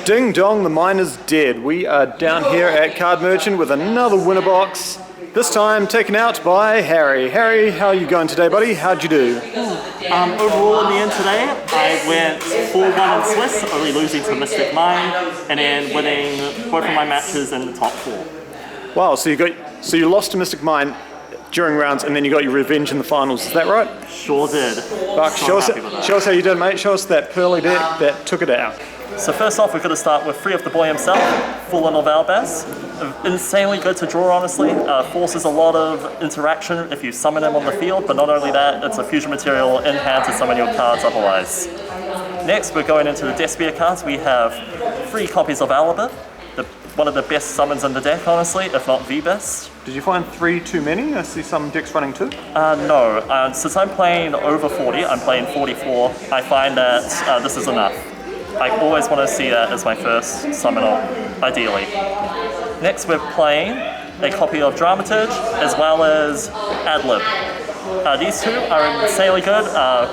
Ding dong, the miner's dead. We are down here at Card Merchant with another winner box. This time taken out by Harry. Harry, how are you going today, buddy? How'd you do? Overall in the end today, I went 4-1 in Swiss, only losing to Mystic Mine, and then winning both of my matches in the top 4. Wow, so you lost to Mystic Mine during rounds, and then you got your revenge in the finals. Is that right? Sure did. Buck, show us how you did, mate. Show us that pearly deck that took it out. So first off, we're going to start with Free of the Boy himself, Full on of Albaz. Insanely good to draw, honestly. Forces a lot of interaction if you summon him on the field, but not only that, it's a fusion material in hand to summon your cards otherwise. Next, we're going into the Despia cards. We have 3 copies of Alaba, one of the best summons in the deck, honestly, if not the best. Did you find 3 too many? I see some decks running 2. No. Since I'm playing over 40, I'm playing 44, I find that this is enough. I always want to see that as my first summon, ideally. Next, we're playing a copy of Dramaturge as well as Adlib. These two are insanely good.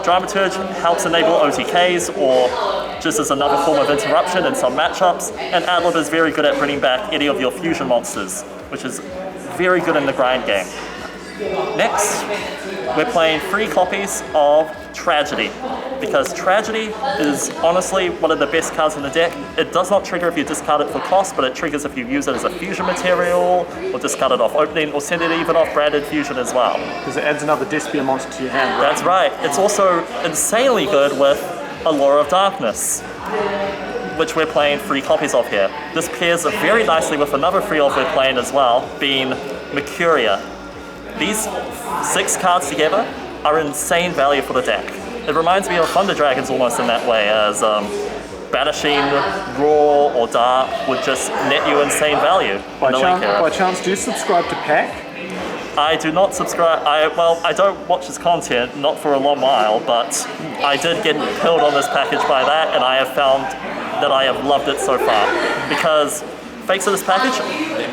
Dramaturge helps enable OTKs or just as another form of interruption in some matchups, and Adlib is very good at bringing back any of your fusion monsters, which is very good in the grind game. Next, we're playing 3 copies of Tragedy, because Tragedy is honestly one of the best cards in the deck. It does not trigger if you discard it for cost, but it triggers if you use it as a fusion material, or discard it off opening, or send it even off branded fusion as well. Because it adds another Despia monster to your hand, right? That's right. It's also insanely good with Allure of Darkness, which we're playing 3 copies of here. This pairs very nicely with another 3 of we're playing as well, being Mercuria. These 6 cards together are insane value for the deck. It reminds me of Thunder Dragons almost in that way, as banishing Raw or Dark would just net you insane value. By chance, do you subscribe to Pack? I do not subscribe. I don't watch his content, not for a long while, but I did get pilled on this package by that, and I have found that I have loved it so far. Because thanks to this package,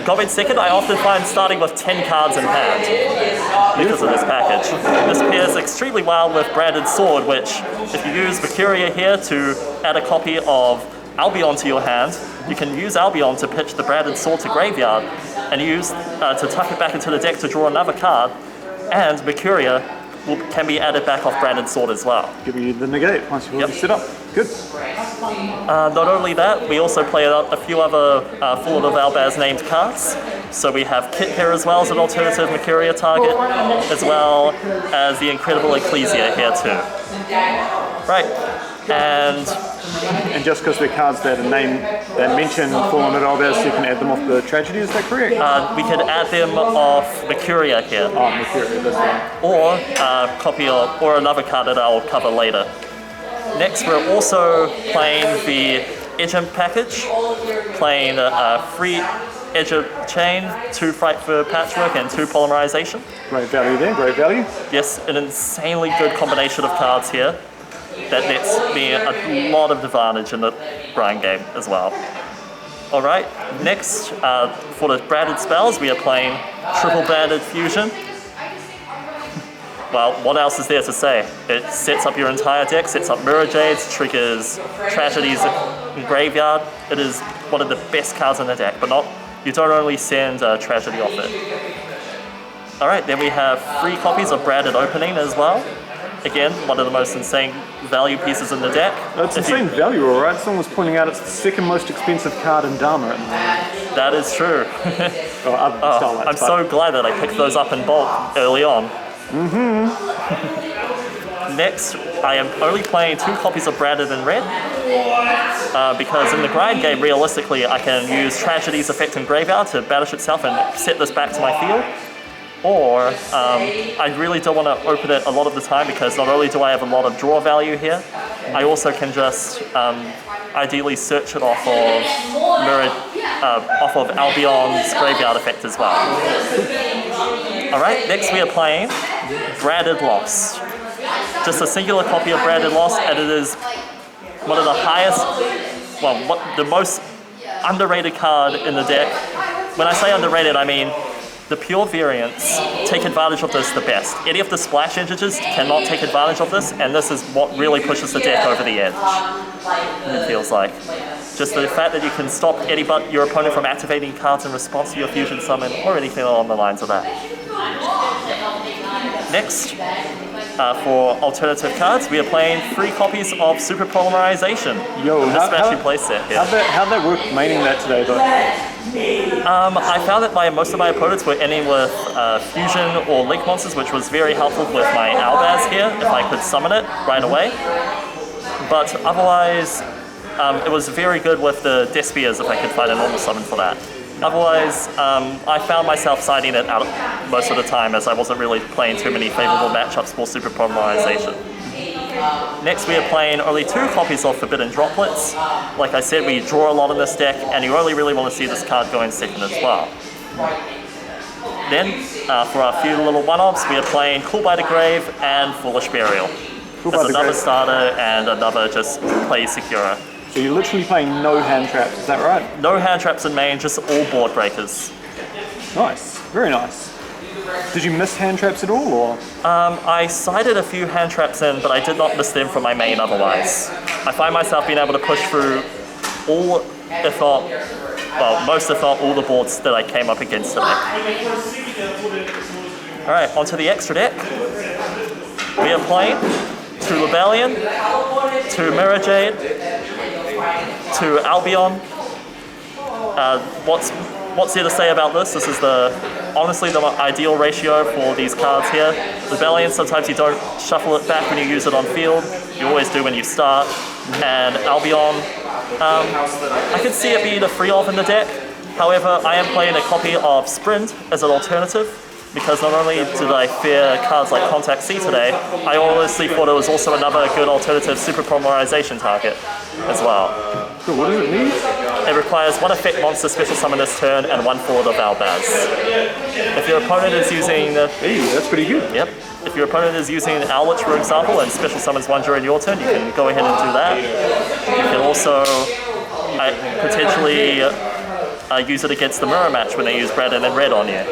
Goblin second, I often find starting with 10 cards in hand because of this package. This pairs extremely well with Branded Sword, which, if you use Mercuria here to add a copy of Albion to your hand, you can use Albion to pitch the Branded Sword to graveyard, and use to tuck it back into the deck to draw another card, and Mercuria can be added back off Branded Sword as well. Give you the negate once you've already set up. Good. Not only that, we also play a few other Full of Albaz named cards. So we have Kit here as well as an alternative Mercuria target, as well as the Incredible Ecclesia here too. Right, and just because they're cards that mention Fallen at Albaz, you can add them off the Tragedy, is that correct? We could add them off Mercuria here. Oh, Mercuria, that's right. Or a copy of, or another card that I'll cover later. Next, we're also playing the Edgem package, playing a free Edge Chain, 2 Fight for Patchwork, and 2 Polymerization. Great value there, great value. Yes, an insanely good combination of cards here that nets me a lot of advantage in the grind game as well. Alright, next, for the branded spells, we are playing Triple Banded Fusion. Well, what else is there to say? It sets up your entire deck, sets up Mirror Jades, triggers Tragedies in Graveyard. It is one of the best cards in the deck, but you don't only send Tragedy off it. Alright, then we have 3 copies of Branded Opening as well. Again, one of the most insane value pieces in the deck. That's insane value, alright. Someone was pointing out it's the 2nd most expensive card in Dharma at the moment. That is true. I'm so glad that I picked those up in bulk early on. Next, I am only playing 2 copies of Branded in red, because in the grind game, realistically, I can use Tragedy's effect in Graveyard to banish itself and set this back to my field. Or, I really don't want to open it a lot of the time, because not only do I have a lot of draw value here, I also can just ideally search it off of Albion's Graveyard effect as well. Alright, next we are playing Branded Loss. Just a singular copy of Branded Loss, and it is one of the highest, the most underrated card in the deck. When I say underrated, I mean the pure variants take advantage of this the best. Any of the splash integers cannot take advantage of this, and this is what really pushes the deck over the edge, it feels like. Just the fact that you can stop your opponent from activating cards in response to your fusion summon, or anything along the lines of that. Next, for alternative cards, we are playing 3 copies of Super Polymerization. Yo, this matching playset here. How'd that work maining that today, though? I found that most of my opponents were ending with fusion or link monsters, which was very helpful with my Albaz here, if I could summon it right away. But otherwise, it was very good with the Despias if I could find a normal summon for that. Otherwise, I found myself siding it out most of the time, as I wasn't really playing too many favorable matchups for Super Polymerization. Next, we are playing only 2 copies of Forbidden Droplets. Like I said, we draw a lot in this deck, and you only really want to see this card going second as well. Then, for our few little one-offs, we are playing Call by the Grave and Foolish Burial. There's another starter and another just play secure. So you're literally playing no hand traps, is that right? No hand traps in main, just all board breakers. Nice, very nice. Did you miss hand traps at all, or? I sided a few hand traps in, but I did not miss them from my main otherwise. I find myself being able to push through all, if not, well, most if not all the boards that I came up against today. Alright, onto the extra deck. We are playing 2 Rebellion, 2 Mirror Jade, 2 Albion. What's there to say about this? This is honestly the ideal ratio for these cards here. Rebellion, sometimes you don't shuffle it back when you use it on field. You always do when you start. And Albion, I could see it being a free off in the deck. However, I am playing a copy of Sprint as an alternative, because not only did I fear cards like Contact C today, I honestly thought it was also another good alternative Super Polymerization target as well. So what does it mean? It requires 1 effect monster special summon this turn and 1 forward of Albaz. If your opponent is using... Hey, that's pretty good. Yep. If your opponent is using Owlwitch, for example, and special summons 1 during your turn, you can go ahead and do that. You can also potentially use it against the mirror match when they use red and then red on you,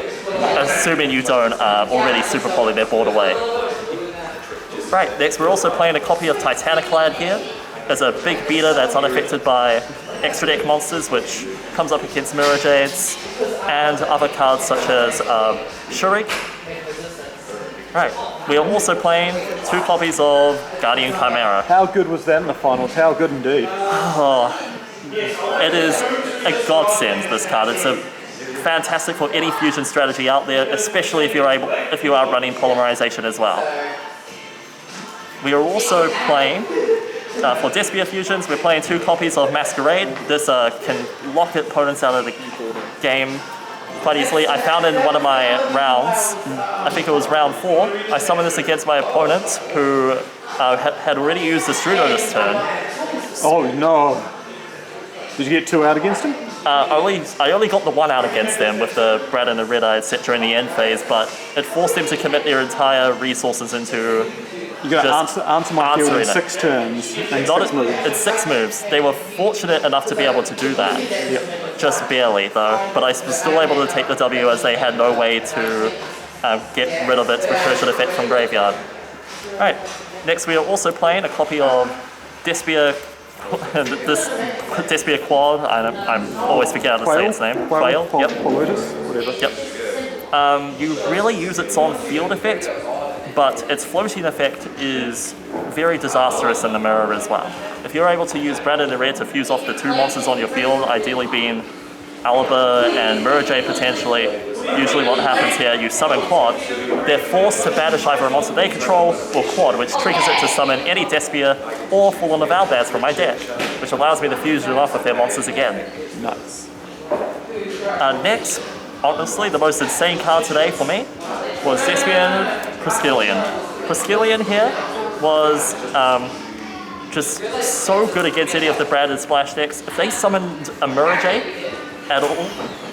assuming you don't already super poly their board away. Right, next we're also playing a copy of Titaniclad here. There's a big beater that's unaffected by extra deck monsters, which comes up against Mirror Jades and other cards such as Shurik. Right, we are also playing 2 copies of Guardian Chimera. How good was that in the finals? How good indeed. Oh, it is a godsend, this card. It's fantastic for any fusion strategy out there, especially if you are running polymerization as well. We are also playing, for Despia fusions, we're playing 2 copies of Masquerade. This can lock opponents out of the game quite easily. I found in one of my rounds, I think it was round 4, I summoned this against my opponent who had already used the Strudo this turn. Oh no! Did you get 2 out against him? I only got the 1 out against them with the Brad and the Red-Eye, etc. in the end phase, but it forced them to commit their entire resources into you got to answer my field in 6 turns and 6 moves. It's 6 moves. They were fortunate enough to be able to do that. Yep. Just barely, though. But I was still able to take the W as they had no way to get rid of its recursion effect from graveyard. Alright, next we are also playing a copy of Despia. This Despia Quad, I'm always forgetting how to say its name. Quail? Yep. Whatever. Yep. You really use its on field effect, but its floating effect is very disastrous in the mirror as well. If you're able to use Brad and the Red to fuse off the 2 monsters on your field, ideally being Alba and Mirror Jade potentially, usually what happens here, you summon Quad, they're forced to banish either a monster they control or Quad, which triggers it to summon any Despia or Fallen of Albaz from my deck, which allows me to fuse them off with their monsters again. Nice. Next, honestly, the most insane card today for me was Despian Priscillian. Priscillian here was just so good against any of the branded splash decks. If they summoned a Mirror Jade at all,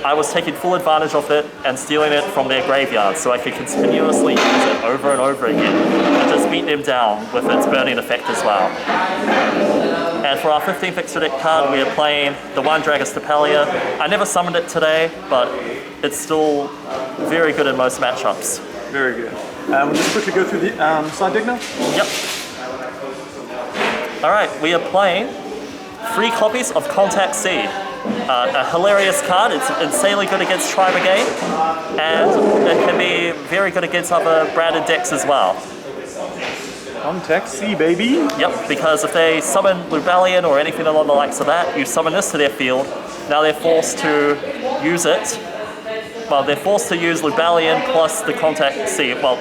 I was taking full advantage of it and stealing it from their graveyard so I could continuously use it over and over again and just beat them down with its burning effect as well. And for our 15th extra deck card, we are playing the 1 Dragostapelia. I never summoned it today, but it's still very good in most matchups. Very good. We'll just quickly go through the side deck now? Yep. Alright, we are playing 3 copies of Contact C. A hilarious card. It's insanely good against Try Brigade, and it can be very good against other branded decks as well. Contact C, baby. Yep, because if they summon Lubellion or anything along the likes of that, you summon this to their field. Now they're forced to use it. Well, they're forced to use Lubellion plus the Contact C. Well,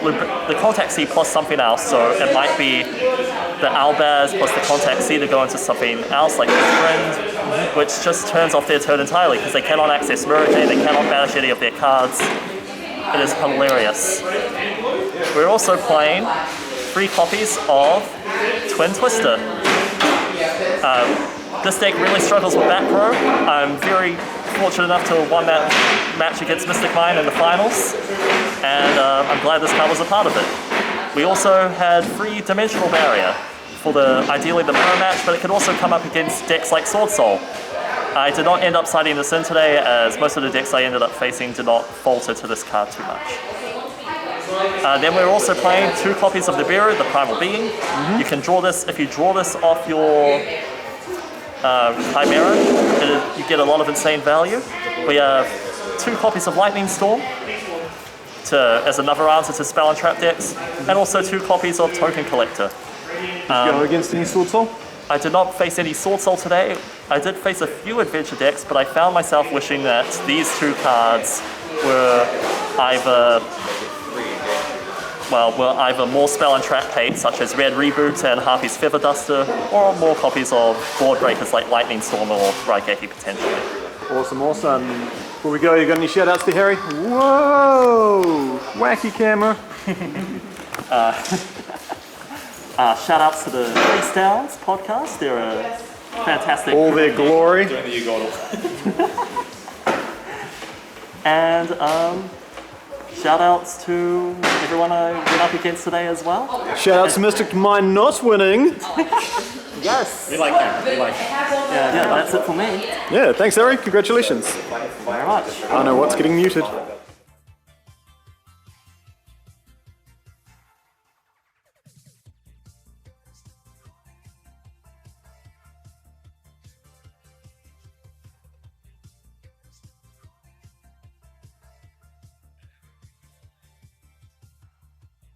the Contact C plus something else, so it might be the Albaz plus the Contact C to go into something else, like the Friend, which just turns off their turn entirely, because they cannot access Mirage, they cannot banish any of their cards. It is hilarious. We're also playing 3 copies of Twin Twister. This deck really struggles with back row. I'm very fortunate enough to have won that match against Mystic Mine in the finals, and I'm glad this card was a part of it. We also had 3-dimensional barrier for ideally the pro match, but it could also come up against decks like Sword Soul. I did not end up siding this in today, as most of the decks I ended up facing did not falter to this card too much. Then we're also playing 2 copies of Nibiru, the Primal Being. You can draw this, if you draw this off your Chimera, you get a lot of insane value. We have 2 copies of Lightning Storm as another answer to Spell and Trap decks, and also 2 copies of Token Collector. Go against any Sword Soul? I did not face any Sword Soul today. I did face a few Adventure decks, but I found myself wishing that these 2 cards were either more Spell and Trap paid, such as Red Reboot and Harpy's Feather Duster, or more copies of board breakers like Lightning Storm or Raigeki potentially. Awesome, awesome. Before we go, you got any shout-outs to Harry? Whoa! Wacky camera. Shout outs to the Freestyles podcast. They're a fantastic. All their glory. And shout outs to everyone I went up against today as well. Shout outs to Mystic Mine not winning. Yes. We like him. We like him. Yeah, that's it for me. Yeah, thanks Harry, congratulations. Very much. I know what's getting muted.